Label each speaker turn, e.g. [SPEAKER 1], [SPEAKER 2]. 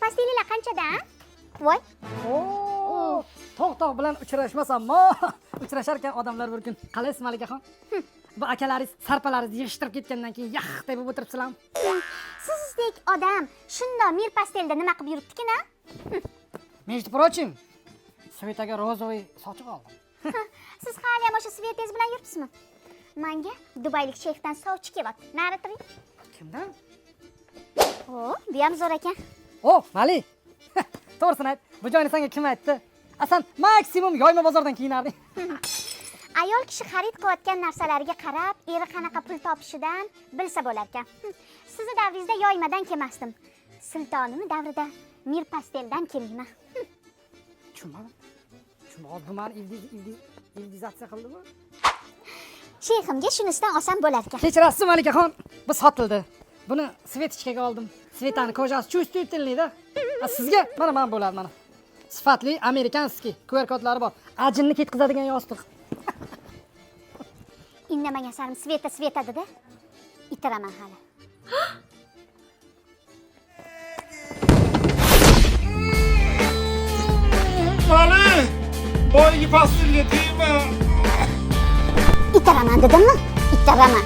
[SPEAKER 1] Pastellar qanchada? Voy.
[SPEAKER 2] Tog' bilan uchrashmasammi? Uchrashar ekan odamlar bir kun. Qalaysiz Malikaxon? Bu akalaringiz sarpalaringizni yig'ishtirib ketgandan keyin yaxday bo'lib o'tiribsizlarmi?
[SPEAKER 1] Sizdek odam shundoq mir pastelda nima qilib yuribdi-kina?
[SPEAKER 2] Между прочим, Svetaga rozovый sochiq oldim.
[SPEAKER 1] Siz hali ham o'sha Svetangiz bilan yuribsizmi? Menga Dubaylik shefdan sovchi kelyapti. Nari turing.
[SPEAKER 2] Kimdan?
[SPEAKER 1] Bu ham zo'r ekan.
[SPEAKER 2] Mali. To'g'risini ayt. Bu joyni senga kim aytdi? Asan maksimum yoyma bozordan kiyinarding.
[SPEAKER 1] Ayol kishi xarid qilayotgan narsalariga qarab, eri qanaqa pul topishidan bilsa bo'lar ekan. Sizni davringizda yoymadan kelmasdim. Sultonimi davrida mir pasteldan kelmayman.
[SPEAKER 2] Tushunmadim. Bu meni ildizatsiya qildimi?
[SPEAKER 1] Sheyximga shunisidan oson bo'lar ekan.
[SPEAKER 2] Kechirasiz Malikaxon, bu sotildi. Buni Svetichkaga oldim. Svetani kojasi chustительныйda. Sizga mana bo'ladi mana. Sifatli amerikanskiy QR kodlari bor. Ajinni ketkazadigan yostiq.
[SPEAKER 1] Indamagan sarim Sveta dedi. Itiraman hali.
[SPEAKER 3] Mali! Boyagi pastelga tegma!
[SPEAKER 1] Itiraman dedimmi? Itiraman.